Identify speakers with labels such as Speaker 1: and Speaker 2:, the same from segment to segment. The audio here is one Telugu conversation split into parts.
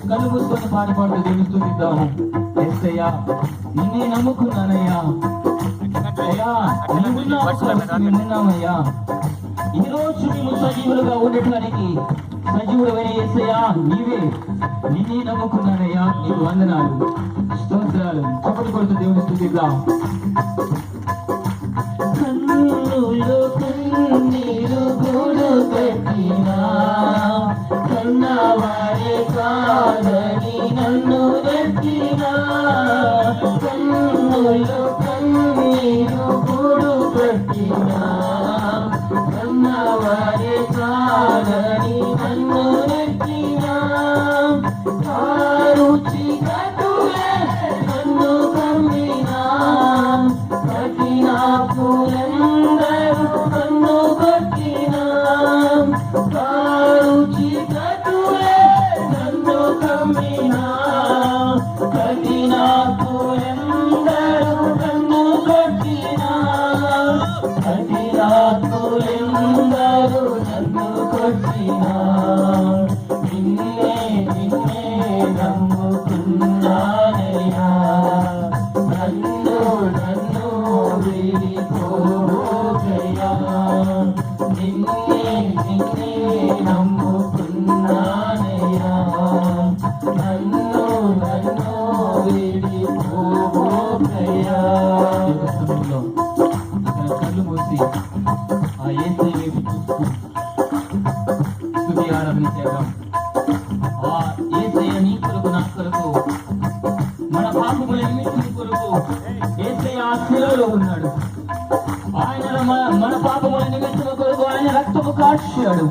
Speaker 1: కళ్ళు మూసుకొని పాట పాడుతూ తెలుస్తుందిద్దాము. ఎస్సయ్యా నిన్నే నమ్ముకున్నానయ్యా, అయ్యా నిన్నున్నామయ్యా. ఈ రోజు మేము సజీవులుగా ఉండటానికి సజీవుడమైన ఎస్సయ్యా నీవే, నిన్నే నమ్ముకున్నానయ్యా. నీకు వందనాలు, స్తోత్రాలు. చప్పటి కొడుతూ దేవుని స్తుతిద్దాం. కన్నులు కన్నీరు గూడు కట్టినా కన్నవారే కాదని నన్ను నెట్టినా, కన్నులు కన్నీరు గూడు కట్టినా కన్నవారే కాదని నన్ను నెట్టినా, కారుచి కటులే నన్ను కమ్మినా కఠినా పూలందరూ నన్ను కొట్టినా, కారుచి కటులే నన్ను ఆ యేసయ్య నీ కొరకు నా కొరకు మన పాపముల నిమిత్తం కొరకు యేసయ్య ఆ శిలువలో ఉన్నాడు. ఆయన మన పాపముల నిమిత్తం కొరకు ఆయన రక్తము కాచాడు.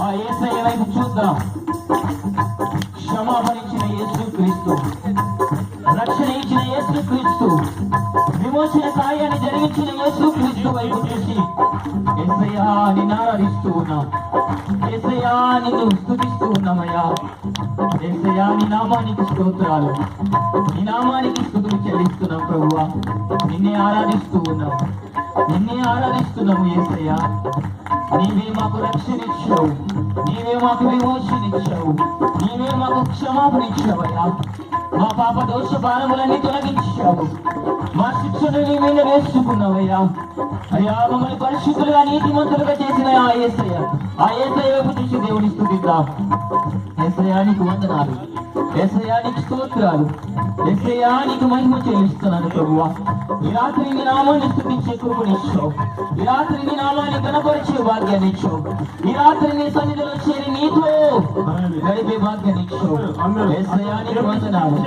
Speaker 1: ఆ యేసయ్య వైపు చూద్దాం. క్షమాపణించిన యేసుక్రీస్తు, రక్షణ ఇచ్చిన యేసుక్రీస్తు, విమోచన కార్యాన్ని జరిగించిన యేసుక్రీస్తు వైపు చూసి యేసయ్యా నిన్ను ఆరాధిస్తూ ఉన్నాం. యేసయ్యా నిన్ను స్తుతిస్తూ ఉన్నామయ్యా. యేసయ్యా నీ నామానికి స్తోత్రాలు, నీ నామానికి స్తుతులు చెల్లిస్తున్నాం ప్రభువా. నిన్నే ఆరాధిస్తూ ఉన్నాం, నిన్నే ఆరాధిస్తున్నాము యేసయ్యా. నీవే మాకు రక్షణ ఇచ్చావు, నీవే మాకు విమోచన ఇచ్చావు, నీవే మాకు క్షమాపణ ఇచ్చావయ్యా. మా పాప దోష భారములన్నీ తొలగించావు, మా శిక్షను నీ మీద వేసుకున్నావయ్యా. అయ్యా మమ్మల్ని పరిశుద్ధులుగా నీతిమంతులుగా చేసిన ఆ యేసయ్య వైపు చూసి దేవుని స్తుతిద్దాం. యేసయ్యానికి వందనాలు, యేసయ్యానికి స్తోత్రాలు, యేసయ్యానికి మహిమ చెల్లిస్తున్నాను ప్రభువా. ఈ రాత్రి నీ నామాన్ని స్తుతించే కృపనిచ్చావు, ఈ రాత్రి నీ నామాన్ని గణపరిచే భాగ్యాన్ని ఇచ్చావు, ఈ రాత్రి నీ సన్నిధిలో చేరి నీతో గడిపే భాగ్యాన్ని ఇచ్చావు. యేసయ్యానికి వందనాలు,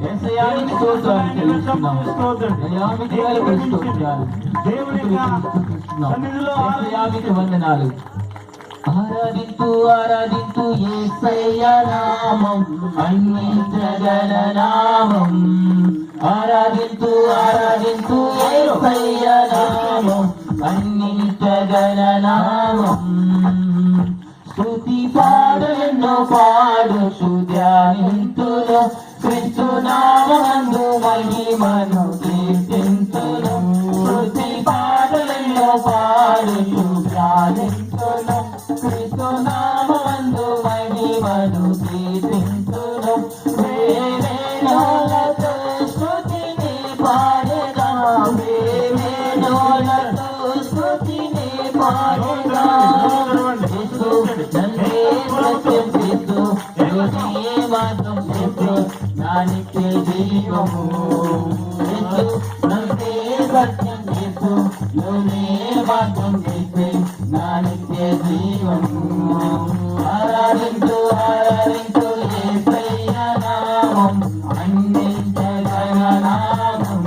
Speaker 1: యేసయ్యానికి స్తోత్రాలు చెల్లిస్తున్నాం. యేసయ్యానికి స్తోత్రాలు, యేసయ్యానికి వందనాలు. ఆరాధింతు ఆరాధింతు యేసయ్య నామం, అన్నించగల నామం. ఆరాధింతు ఆరాధింతు యేసయ్య నామం, అన్నించగల నామం. స్తుతి పాడెన్నో పాడుచు ధ్యానింతును, క్రీస్తు నామమందు మహిమను కీర్తింతును. స్తుతి పాడెన్నో పాడుచు ధ్యానింతును, క్రీస్తు నామమందు మహిమను కీర్తింతును. వేవేణులతో స్తుతిని పాడెదా, వేవేణులతో స్తుతిని పాడెదా. యేసు నందే సత్యం, యేసు యోగియే మార్గం, యేసు నా నిత్య జీవము. యేసు నందే సత్యం, యేసు యోగియే మార్గం, యేసు నా నిత్య జీవము. ఆరాధించు ఆరాధించు యేసయ్య నామం, అన్నించగల నామం.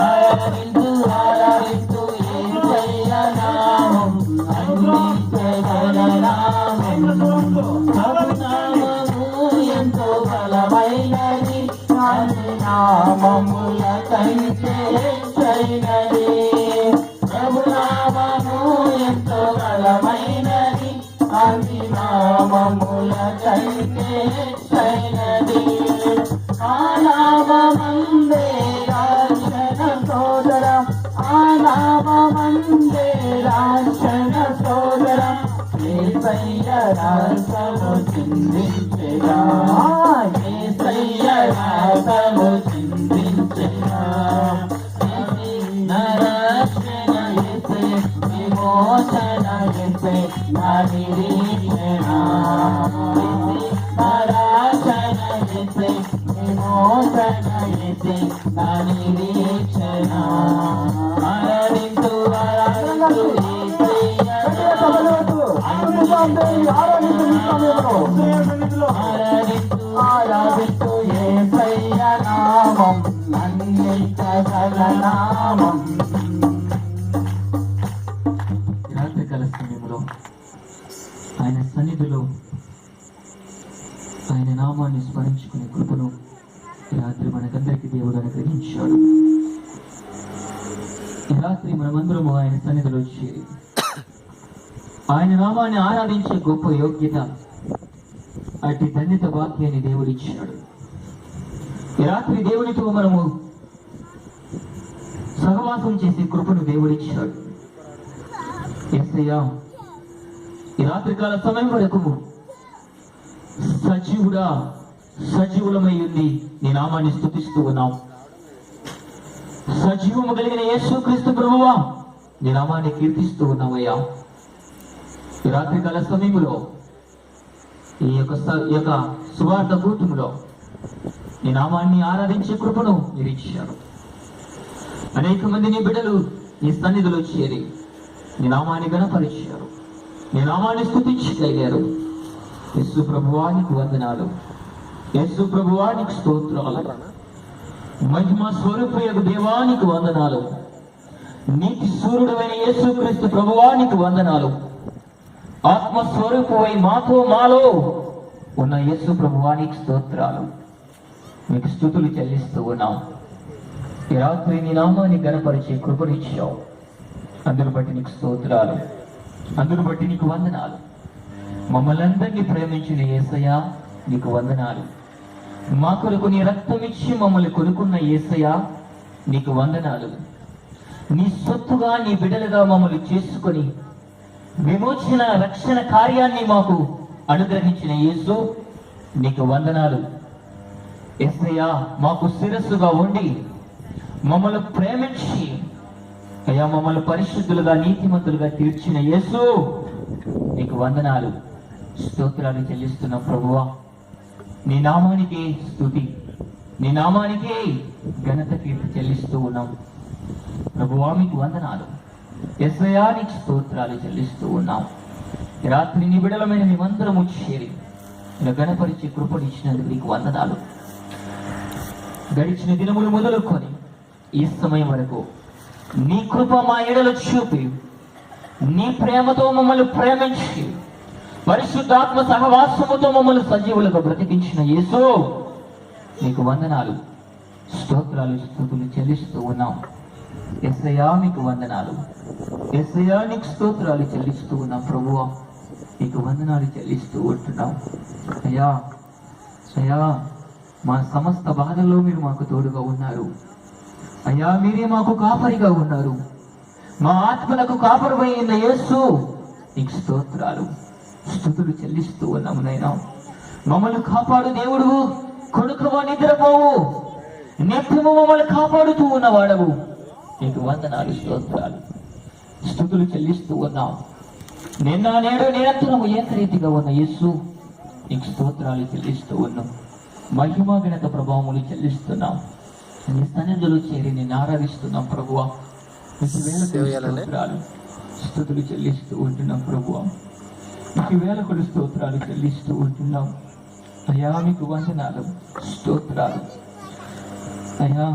Speaker 1: ఆరాధించు ఆరాధించు యేసయ్య నామం, అన్నించగల నామం. ప్రభునామము ఎంతో బలమైనది, అన్ని నామముల కంటే హెచ్చైనది. ప్రభునామము ఎంతో బలమైనది, అన్ని నామముల కంటే హెచ్చైనది. ఆ నామమందే రక్షణ సోదర, ఆ నామమందే రక్షణ సోదర. యేసయ్య రక్తము చిందించెగా, యేసయ్య రక్తము చిందించెగా. రక్షణ యేసే, విమోచన యేసే, నా నిరీక్షణ. రక్షణ యేసే, విమోచన యేసే, నా నిరీక్షణ. ఆరాధించు ఆరాధించు యేసయ్య ఆరాధించు ఆరాధించు యేసయ్య నామం, అన్నించగల నామం. రాత్రికాల సమయంలో ఆయన సన్నిధిలో ఆయన నామాన్ని స్మరించుకునే కృపను ఈ రాత్రి మనకందరికీ దేవుడు అనుగ్రహించాడు. ఈ రాత్రి మనమందరము ఆయన సన్నిధిలో చేరి ఆయన నామాన్ని ఆరాధించే గొప్ప యోగ్యత, అట్టి ధన్యత వాక్యాన్ని దేవుడిచ్చాడు. ఈ రాత్రి దేవునితో మనము సహవాసం చేసే కృపను దేవుడిచ్చాడు. యేసయ్యా ఈ రాత్రికాల సమయం వరకు సజీవుడా, సజీవులమై ఉంది నీ నామాన్ని స్తుతిస్తూ ఉన్నాం. సజీవము కలిగిన యేసుక్రీస్తు ప్రభువా, నీ నామాన్ని కీర్తిస్తూ ఉన్నామయ్యా. ఈ రాత్రికాల సమయంలో ఈ యొక్క సువార్త కూటములో నీ నామాన్ని ఆరాధించే కృపను మీరు ఇచ్చారు. అనేక మంది నీ బిడ్డలు నీ సన్నిధిలో చేరి నీ నామాన్ని గణపరిచారు, నీ నామాన్ని స్తుతించగలిగారు. యేసు ప్రభువానికి వందనాలు. యేసు ప్రభువానికి స్తోత్రాలు. మహిమ స్వరూపయగు దేవానికి వందనాలు. నీతి సూర్యుడైన యేసుక్రీస్తు ప్రభువానికి వందనాలు. ఆత్మస్వరూపువై మాలో ఉన్న యేసు ప్రభువానికి స్తోత్రాలు. మీకు స్తుతులు చెల్లిస్తూ ఉన్నాం. ఈ రాత్రి నీ నామాన్ని గణపరిచే కృపనిచ్చావు. అందును బట్టి నీకు స్తోత్రాలు. అందును బట్టి నీకు వందనాలు. మమ్మల్ని అందరినీ ప్రేమించిన యేసయ్యా నీకు వందనాలు. మా కొరకు నీ రక్తం ఇచ్చి మమ్మల్ని కొనుక్కున్న యేసయ్యా నీకు వందనాలు. నీ సొత్తుగా నీ బిడ్డలుగా మమ్మల్ని చేసుకొని విమోచన రక్షణ కార్యాన్ని మాకు అనుగ్రహించిన యేసు నీకు వందనాలు. యేసయ్యా మాకు శిరస్సుగా ఉండి మమ్మల్ని ప్రేమించి అయ్యా మమ్మల్ని పరిశుద్ధులుగా నీతిమంతులుగా తీర్చిన యేసు నీకు వందనాలు. స్తోత్రాలు చెల్లిస్తున్నాం ప్రభువా. నీ నామానికి స్తుతి, నీ నామానికి ఘనత కీర్తి చెల్లిస్తూ ఉన్నాం ప్రభువా. మీకు వందనాలు. యేసయ్యా నీకు స్తోత్రాలు చెల్లిస్తూ ఉన్నాం. ఈ రాత్రి నీ బిడలమైన మేమందరము చేరి ఇలా గణపరిచి కృపడిచ్చినందుకు నీకు వందనాలు. గడిచిన దినములు మొదలుకొని ఈ సమయం వరకు నీ కృప మా ఎడలు చూపి నీ ప్రేమతో మమ్మల్ని ప్రేమించి పరిశుద్ధాత్మ సహవాసముతో మమ్మల్ని సజీవులుగా బ్రతికించిన యేసు నీకు వందనాలు, స్తోత్రాలు, స్తుతులు చెల్లిస్తూ ఉన్నాం. యేసయ్యా నీకు వందనాలు. యేసయ్యా నీకు స్తోత్రాలు చెల్లిస్తూ ఉన్నాం ప్రభువా. నీకు వందనాలు చెల్లిస్తూ ఉంటున్నాం. అయ్యా అయ్యా మా సమస్త బాధల్లో మీరు మాకు తోడుగా ఉన్నారు. అయ్యా మీరే మాకు కాపరిగా ఉన్నారు. మా ఆత్మలకు కాపరివైన యేసు నీకు స్తోత్రాలు, స్తుతులు చెల్లిస్తూ ఉన్నాము నైనా. మమ్మల్ని కాపాడు దేవుడు, కొడుకువా నిద్రపోవు, నిత్యము మమ్మల్ని కాపాడుతూ ఉన్నవాడవు. నీకు వందనాలు, స్తోత్రాలు, స్తుతులు చెల్లిస్తూ ఉన్నాం. నిన్న నేడు నిరంతరము ఏకరీతిగా ఉన్న యేసు నీకు స్తోత్రాలు చెల్లిస్తూ ఉన్నాం. మహిమ ఘనత ప్రభావములు చెల్లిస్తున్నాం. నీ సన్నిధిలో చేరి నేను ఆరాధిస్తున్నాం ప్రభువా. స్తోత్రాలు, స్తుతులు చెల్లిస్తూ ఉంటున్నాం ప్రభువా. మీకు వేలకు స్తోత్రాలు చెల్లిస్తూ ఉంటున్నాం. అయ్యా మీకు వందనాలు, స్తోత్రాలు. అయ్యా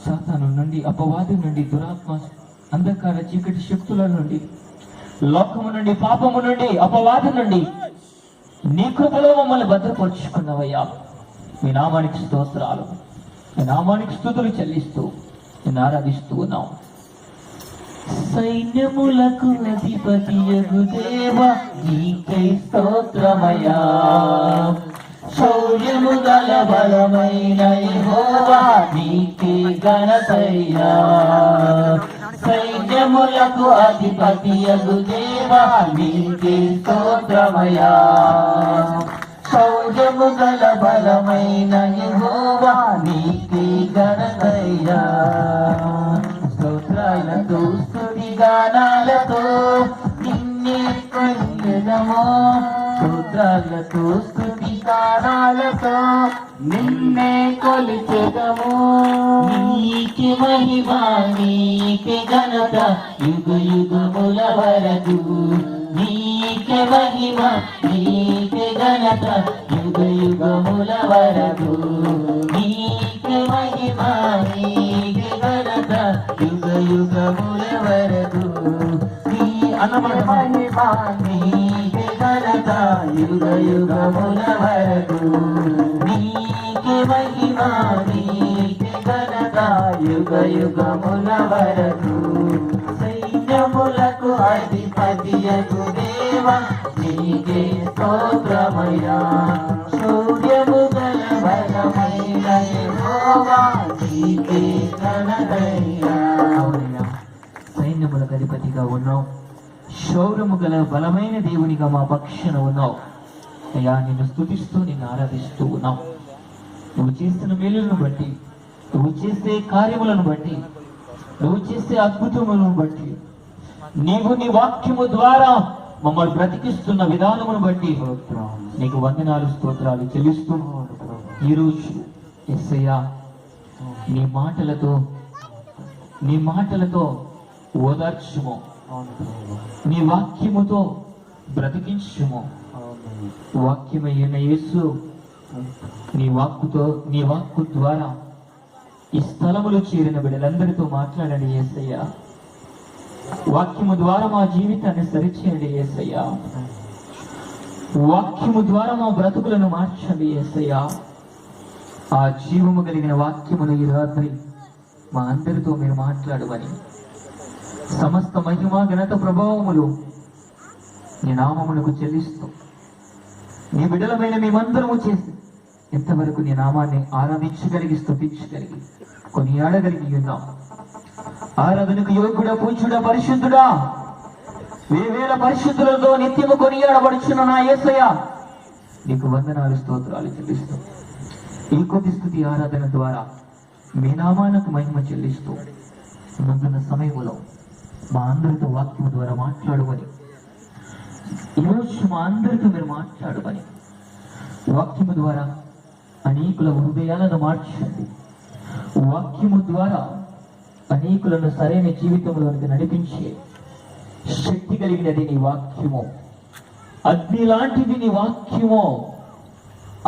Speaker 1: సాతాను నుండి, అపవాది నుండి, దురాత్మ అంధకార చీకటి శక్తుల నుండి, లోకము నుండి, పాపము నుండి, అపవాది నుండి నీ కృపలో మమ్మల్ని భద్రపరుచుకున్నావయ్యా. మీ నామానికి స్తోత్రాలు, మీ నామానికి స్తుతులు చెల్లిస్తూ నేను ఆరాధిస్తూ ఉన్నాం. సైన్యములకు అధిపతియగు దేవా నీకై స్తోత్రమయ్యా. శౌర్యము గల బలమైన యెహోవా నీకే ఘనతయ్యా. సైన్యములకు అధిపతియగు దేవా నీకే స్తోత్రమయ్యా. శౌర్యము గల బలమైన యెహోవా నీకే ఘనతయ్యా. స్తోత్రాలతో స్తుతి గానాలతో నిన్నే కొలిచెదము. స్తోత్రాలతో స్తుతి గానాలతో నిన్నే కొలిచెదము. నీకే మహిమ నీకే ఘనత యుగ యుగముల వరకు. నీకే మహిమ నీకే ఘనత యుగ యుగముల వరకు. నీకే మహిమ నీకే ఘనత యుగ యుగముల వరకు. నీ మహిమ నీకే ఘనత యుగ యుగముల వరకు. నీకే మహిమ నీకే ఘనత యుగ యుగముల వరకు. సైన్యములకు అధిపతియగు దేవా నీకే స్తోత్రమయ్యా. శౌర్యము గల బలమైన యెహోవా నీకే ఘనతయ్యా. సైన్యములకు అధిపతిగా ఉన్నావు, శౌర్యము గల బలమైన దేవునిగా మా పక్షాన ఉన్నావు. అయ్యా నిన్ను స్తుతిస్తూ నిన్ను ఆరాధిస్తూ ఉన్నావు. నువ్వు చేస్తున్న మేలులను బట్టి, నువ్వు చేసే కార్యములను బట్టి, నువ్వు చేసే అద్భుతములను బట్టి, నీవు నీ వాక్యము ద్వారా మమ్మల్ని బ్రతికిస్తున్న విధానమును బట్టి నీకు వందనాలు, స్తోత్రాలు చెల్లిస్తూ ఈరోజు యేసయ్యా నీ మాటలతో ఓదార్చుము, నీ వాక్యముతో బ్రతికించుము. వాక్యమైన యేసు నీ వాక్కు ద్వారా ఈ స్థలములో చేరిన బిడ్డలందరితో మాట్లాడండి యేసయ్యా. వాక్యము ద్వారా మా జీవితాన్ని సరిచేయండి యేసయ్యా. వాక్యము ద్వారా మా బ్రతుకులను మార్చండి యేసయ్యా. ఆ జీవము కలిగిన వాక్యమును ఈ రాత్రి మా అందరితో మీరు మాట్లాడమని, సమస్త మహిమ ఘనత ప్రభావములు నీ నామమునకు చెల్లిస్తూ నీ బిడ్డలమైన మేమందరము చేసి ఇంతవరకు నీ నామాన్ని ఆరాధించగలిగి స్తుతించగలిగి కొనియాడగలిగి ఉన్నాం. ఆరాధనకు యోగ్యుడా, పూజ్యుడా, పరిశుద్ధుడా, వేవేల పరిశుద్ధులతో నిత్యము కొనియాడబడుచున్న నా యేసయ్య నీకు వందనాలు, స్తోత్రాలు చెల్లిస్తూ ఈ కొద్ది స్తుతి ఆరాధన ద్వారా మీ నామానికి మహిమ చెల్లిస్తూ ముందున్న సమయంలో మా అందరితో వాక్యం ద్వారా మాట్లాడమని, ఈరోజు మా అందరితో మీరు మాట్లాడమని, వాక్యము ద్వారా అనేకుల హృదయాలను మార్చండి. వాక్యము ద్వారా అనేకులను సరైన జీవితంలోనికి నడిపించే శక్తి కలిగినది నీ వాక్యము. అగ్ని లాంటిది నీ వాక్యము.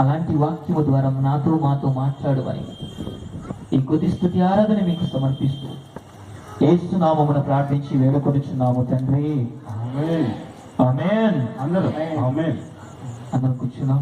Speaker 1: అలాంటి వాక్యము ద్వారా మాతో మాట్లాడమని ఈ కొద్ది స్తుతి ఆరాధన మీకు సమర్పిస్తూ యేసు నామమున ప్రార్థించి వేడుకొనుచున్నాము తండ్రి. ఆమేన్. అందరూ కూర్చున్నాం.